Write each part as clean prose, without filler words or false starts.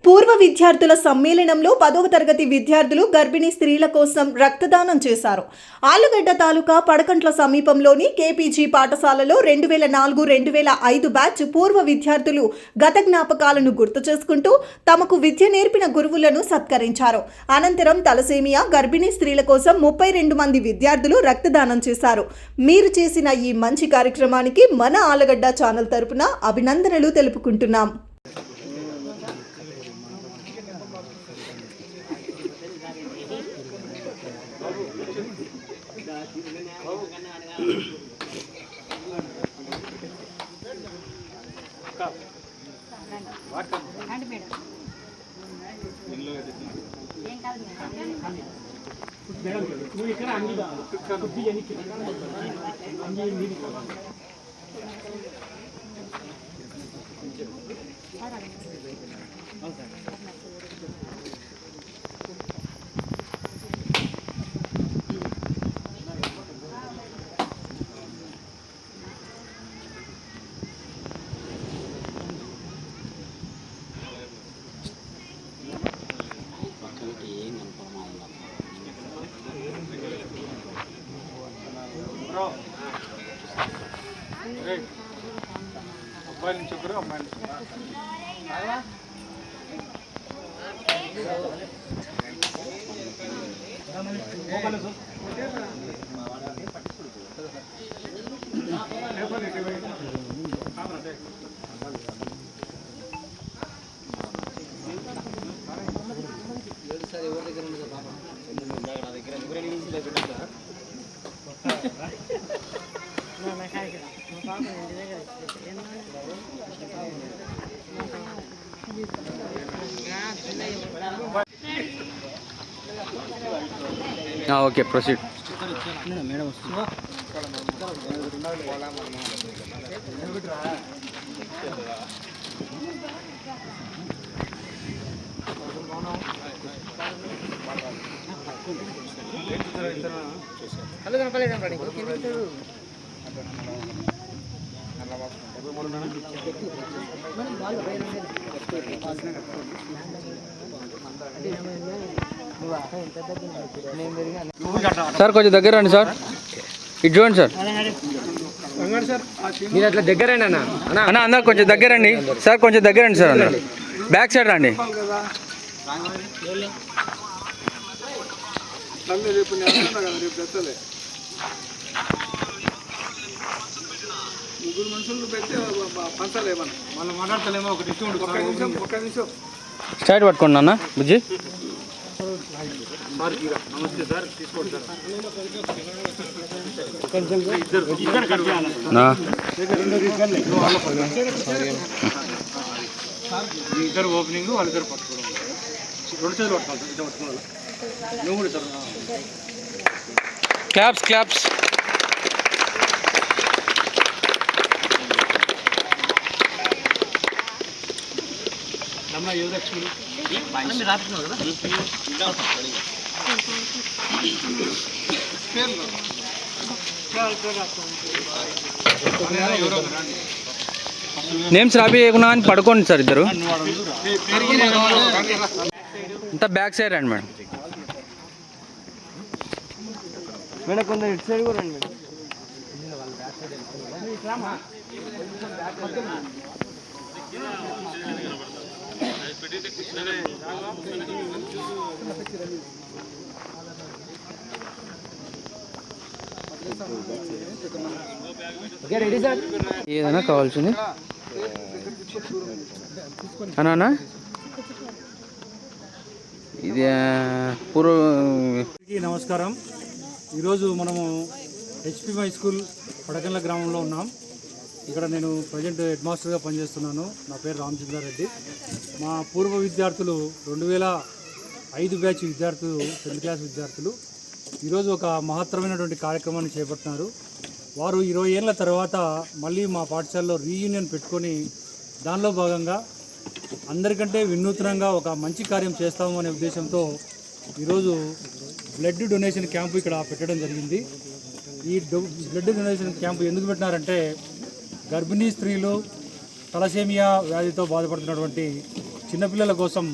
పూర్వ విద్యార్థుల సమ్మేళనంలో 10వ తరగతి విద్యార్థులు గర్భిణీ స్త్రీల కోసం రక్తదానం చేశారు. ఆళ్లగడ్డ తాలూకా పడకంట్ల సమీపంలోని కేపీజీ పాఠశాలలో 2004-2005 బ్యాచ్ పూర్వ విద్యార్థులు గత జ్ఞాపకాలను గుర్తు చేసుకుంటూ తమకు విద్య నేర్పిన గురువులను సత్కరించారు. అనంతరం తలసేమియా గర్భిణీ స్త్రీల కోసం 32 మంది విద్యార్థులు రక్తదానం చేశారు. మీరు చేసిన ఈ మంచి కార్యక్రమానికి మన ఆళ్లగడ్డ ఛానల్ తరపున అభినందనలు తెలుపుకుంటున్నాం. అబ్బాయి నుంచి ఒకరు అమ్మాయి ఓకే ప్రొసీడ్. సార్ కొంచెం దగ్గర రండి సార్, ఇటు చూడండి సార్. మీరు అట్లా దగ్గర అన్న అందరు కొంచెం దగ్గర రండి సార్, కొంచెం దగ్గర రండి సార్. అందరు బ్యాక్ సైడ్ రండి. ముగ్గురు మనుషులు పెట్టి పంచలేమన్నా వాళ్ళు మాట్లాడతలేమో ఒక నిమిషం స్ట్రైట్ పట్టుకోండి అన్న బుజ్జి. నమస్తే సార్, తీసుకోండి సార్. ఇద్దరు ఓపెనింగ్ వాళ్ళిద్దరు పట్టుకోవడం, 2 చేతులు పట్టుకోవాలి, ఇద్దరు పట్టుకోవాలి. నువ్వు కూడా సార్. Claps claps. నేమ్స్ రాబియకుండా అని పడుకోండి సార్ ఇద్దరు. అంతా బ్యాక్ సైడ్ రండి మేడం. మేడం కొంచెం ఇటు సైడ్ కూడా రండి మేడం. ఏదైనా కావాల్సింది అన్నా. ఇది నమస్కారం. ఈరోజు మనము హెచ్పి హై స్కూల్ పడకల్ల గ్రామంలో ఉన్నాం. ఇక్కడ నేను ప్రజెంట్ హెడ్ మాస్టర్గా పనిచేస్తున్నాను. నా పేరు రామచంద్రారెడ్డి. మా పూర్వ విద్యార్థులు 2005 బ్యాచ్ విద్యార్థులు, 10th క్లాస్ విద్యార్థులు ఈరోజు ఒక మహత్తరమైనటువంటి కార్యక్రమాన్ని చేపడుతున్నారు. వారు 20 ఏళ్ళ తర్వాత మళ్ళీ మా పాఠశాలలో రీయూనియన్ పెట్టుకొని దానిలో భాగంగా అందరికంటే వినూత్నంగా ఒక మంచి కార్యం చేస్తాము అనే ఉద్దేశంతో ఈరోజు బ్లడ్ డొనేషన్ క్యాంపు ఇక్కడ పెట్టడం జరిగింది. ఈ బ్లడ్ డొనేషన్ క్యాంపు ఎందుకు పెట్టినారంటే గర్భిణీ స్త్రీలు తలసేమియా వ్యాధితో బాధపడుతున్నటువంటి చిన్నపిల్లల కోసం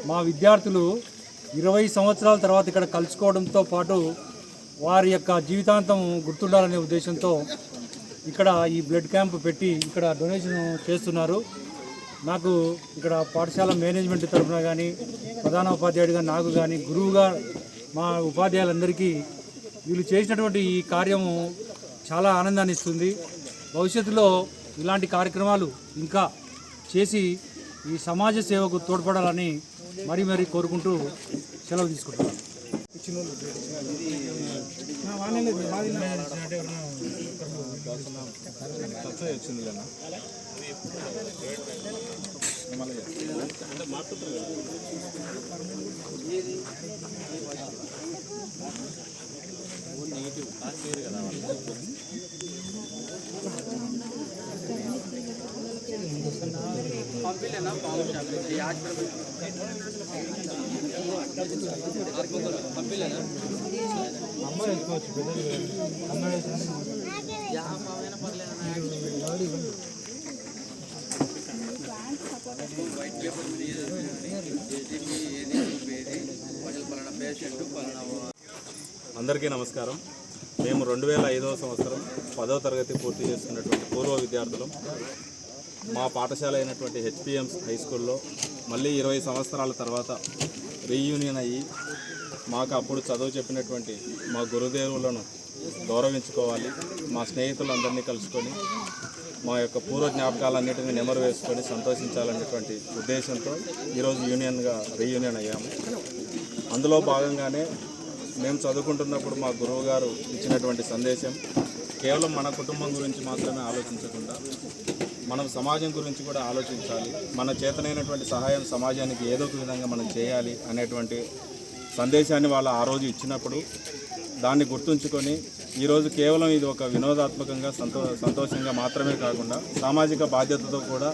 మా విద్యార్థులు 20 సంవత్సరాల తర్వాత ఇక్కడ కలుసుకోవడంతో పాటు వారి యొక్క జీవితాంతం గుర్తుండాలనే ఉద్దేశంతో ఇక్కడ ఈ బ్లడ్ క్యాంప్ పెట్టి ఇక్కడ డొనేషన్ చేస్తున్నారు. నాకు ఇక్కడ పాఠశాల మేనేజ్మెంట్ తరఫున కానీ ప్రధాన ఉపాధ్యాయుడిగా నాకు కానీ గురువుగా మా ఉపాధ్యాయులందరికీ వీళ్ళు చేసినటువంటి ఈ కార్యము చాలా ఆనందాన్ని ఇస్తుంది. భవిష్యత్తులో ఇలాంటి కార్యక్రమాలు ఇంకా చేసి ఈ సమాజ సేవకు తోడ్పడాలని మరీ కోరుకుంటూ సెలవు తీసుకుంటున్నాను. అందరికీ నమస్కారం. మేము 2005వ సంవత్సరం 10వ తరగతి పూర్తి చేసుకున్నటువంటి పూర్వ విద్యార్థులం. మా పాఠశాల అయినటువంటి హెచ్పిఎం హై స్కూల్లో మళ్ళీ 20 సంవత్సరాల తర్వాత రీయూనియన్ అయ్యి మాకు అప్పుడు చదువు చెప్పినటువంటి మా గురుదేవులను గౌరవించుకోవాలి, మా స్నేహితులందరినీ కలుసుకొని మా యొక్క పూర్వ జ్ఞాపకాలన్నింటినీ నెమరు వేసుకొని సంతోషించాలనేటువంటి ఉద్దేశంతో ఈరోజు రీయూనియన్ అయ్యాము. అందులో భాగంగానే మేము చదువుకుంటున్నప్పుడు మా గురువు గారు ఇచ్చినటువంటి సందేశం కేవలం మన కుటుంబం గురించి మాత్రమే ఆలోచించకుండా మనం సమాజం గురించి కూడా ఆలోచించాలి, మన చేతనైనటువంటి సహాయం సమాజానికి ఏదో ఒక విధంగా మనం చేయాలి అనేటువంటి సందేశాన్ని వాళ్ళు ఆ రోజు ఇచ్చినప్పుడు దాన్ని గుర్తుంచుకొని ఈరోజు కేవలం ఇది ఒక వినోదాత్మకంగా సంతోషంగా మాత్రమే కాకుండా సామాజిక బాధ్యతతో కూడా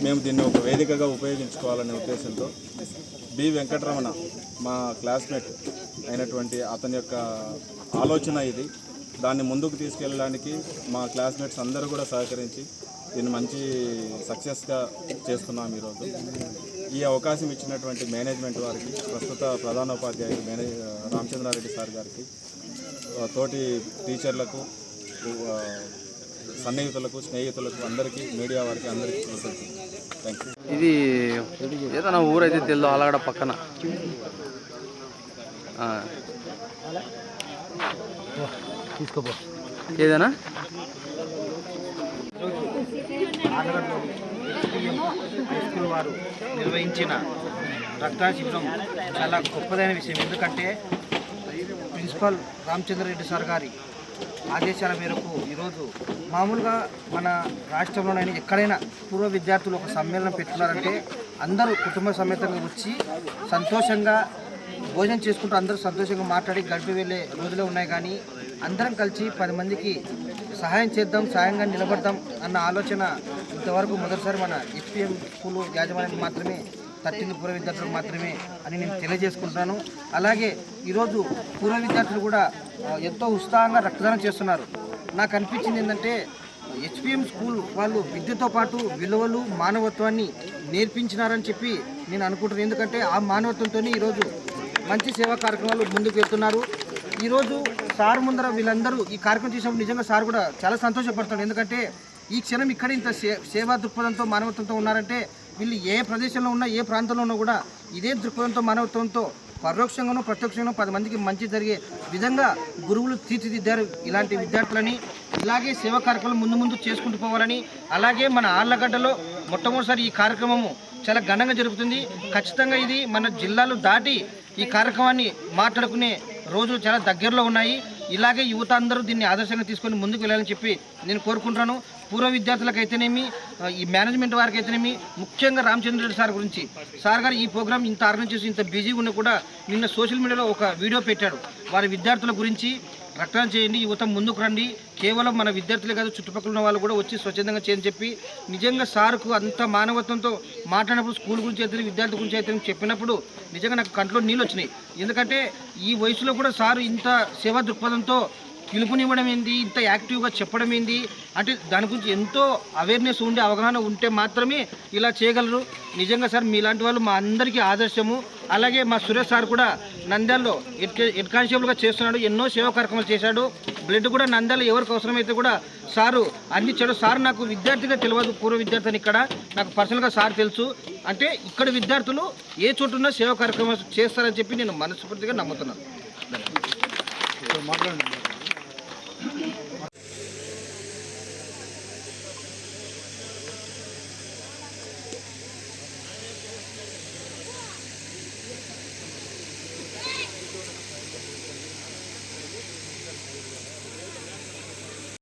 మేము దీన్ని ఒక వేదికగా ఉపయోగించుకోవాలనే ఉద్దేశంతో బి వెంకటరమణ మా క్లాస్మేట్ అయినటువంటి అతని యొక్క ఆలోచన ఇది. దాన్ని ముందుకు తీసుకెళ్ళడానికి మా క్లాస్మేట్స్ అందరూ కూడా సహకరించి దీన్ని మంచి సక్సెస్గా చేస్తున్నాం. ఈరోజు ఈ అవకాశం ఇచ్చినటువంటి మేనేజ్మెంట్ వారికి, ప్రస్తుత ప్రధానోపాధ్యాయులు రామచంద్రారెడ్డి సార్ గారికి, తోటి టీచర్లకు, సన్నిహితులకు, స్నేహితులకు అందరికీ, మీడియా వారికి అందరికీ థ్యాంక్ యూ. ఇది ఏదైనా ఊరైతే తెలియదు అలాగడ పక్కన తీసుకోపో ఏదైనా హై స్కూల్ వారు నిర్వహించిన రక్తదాన శిబిరం చాలా గొప్పదైన విషయం. ఎందుకంటే ప్రిన్సిపల్ రామచంద్రారెడ్డి సార్ గారి ఆదేశాల మేరకు ఈరోజు మామూలుగా మన రాష్ట్రంలోనైనా ఎక్కడైనా పూర్వ విద్యార్థులు ఒక సమ్మేళనం పెట్టుకున్నారంటే అందరూ కుటుంబ సమేతంగా వచ్చి సంతోషంగా భోజనం చేసుకుంటూ అందరూ సంతోషంగా మాట్లాడి గడిపి వెళ్ళే రోజులే ఉన్నాయి. కానీ అందరం కలిసి 10 మందికి సహాయం చేద్దాం, సహాయంగా నిలబడదాం అన్న ఆలోచన ఇంతవరకు మొదటిసారి మన హెచ్పిఎం స్కూల్ యాజమాన్యానికి మాత్రమే తట్టింది, పూర్వ విద్యార్థులకు మాత్రమే అని నేను తెలియజేసుకుంటున్నాను. అలాగే ఈరోజు పూర్వ విద్యార్థులు కూడా ఎంతో ఉత్సాహంగా రక్తదానం చేస్తున్నారు. నాకు అనిపించింది ఏంటంటే హెచ్పిఎం స్కూల్ వాళ్ళు విద్యతో పాటు విలువలు, మానవత్వాన్ని నేర్పించినారని చెప్పి నేను అనుకుంటున్నాను. ఎందుకంటే ఆ మానవత్వంతో ఈరోజు మంచి సేవా కార్యక్రమాలు ముందుకు వెళ్తున్నారు. ఈరోజు సార్ ముందర వీళ్ళందరూ ఈ కార్యక్రమం చేసినప్పుడు నిజంగా సార్ కూడా చాలా సంతోషపడుతున్నారు. ఎందుకంటే ఈ క్షణం ఇక్కడ ఇంత సేవా దృక్పథంతో, మానవత్వంతో ఉన్నారంటే వీళ్ళు ఏ ప్రదేశంలో ఉన్నా, ఏ ప్రాంతంలో ఉన్నా కూడా ఇదే దృక్పథంతో, మానవత్వంతో పరోక్షంగానో ప్రత్యక్షంగానో 10 మందికి మంచి జరిగే విధంగా గురువులు తీర్చిదిద్దారు ఇలాంటి విద్యార్థులని. ఇలాగే సేవా కార్యక్రమం ముందు చేసుకుంటూ పోవాలని, అలాగే మన ఆళ్లగడ్డలో మొట్టమొదటిసారి ఈ కార్యక్రమము చాలా ఘనంగా జరుగుతుంది. ఖచ్చితంగా ఇది మన జిల్లాలు దాటి ఈ కార్యక్రమాన్ని మాట్లాడుకునే రోజులు చాలా దగ్గరలో ఉన్నాయి. ఇలాగే యువత అందరూ దీన్ని ఆదర్శంగా తీసుకొని ముందుకు వెళ్ళాలని చెప్పి నేను కోరుకుంటున్నాను. పూర్వ విద్యార్థులకు అయితేనేమి, ఈ మేనేజ్మెంట్ వారికి అయితేనేమి, ముఖ్యంగా రామచంద్రరెడ్డి సార్ గురించి, సార్ గారు ఈ ప్రోగ్రామ్ ఇంత ఆర్గనైజ్ చేసి ఇంత బిజీగా ఉన్నా కూడా నిన్న సోషల్ మీడియాలో ఒక వీడియో పెట్టాడు. వారి విద్యార్థుల గురించి రక్తదానం చేయండి, యువత ముందుకు రండి, కేవలం మన విద్యార్థులే కాదు చుట్టుపక్కల ఉన్న వాళ్ళు కూడా వచ్చి స్వచ్ఛందంగా చేయని చెప్పి నిజంగా సార్కు అంత మానవత్వంతో మాట్లాడినప్పుడు, స్కూల్ గురించి అయితే విద్యార్థుల గురించి అయితే చెప్పినప్పుడు నిజంగా నాకు కంట్లో నీళ్ళు వచ్చినాయి. ఎందుకంటే ఈ వయసులో కూడా సారు ఇంత సేవా దృక్పథంతో పిలుపునివ్వడం ఏంది, ఇంత యాక్టివ్గా చెప్పడం ఏంది అంటే దాని గురించి ఎంతో అవేర్నెస్ ఉండి అవగాహన ఉంటే మాత్రమే ఇలా చేయగలరు. నిజంగా సార్ మీలాంటి వాళ్ళు మా అందరికీ ఆదర్శము. అలాగే మా సురేష్ సార్ కూడా నంద్యాలలో హెడ్ కానిస్టేబుల్గా చేస్తున్నాడు, ఎన్నో సేవా కార్యక్రమాలు చేశాడు. బ్లడ్ కూడా నంద్యాలలో ఎవరికి అవసరమైతే కూడా సారు అందించాడు. సార్ నాకు విద్యార్థిగా తెలియదు, పూర్వ విద్యార్థిని ఇక్కడ నాకు పర్సనల్గా సార్ తెలుసు. అంటే ఇక్కడ విద్యార్థులు ఏ చోటున్నా సేవా కార్యక్రమాలు చేస్తారని చెప్పి నేను మనస్ఫూర్తిగా నమ్ముతున్నాను. మాట్లాడండి.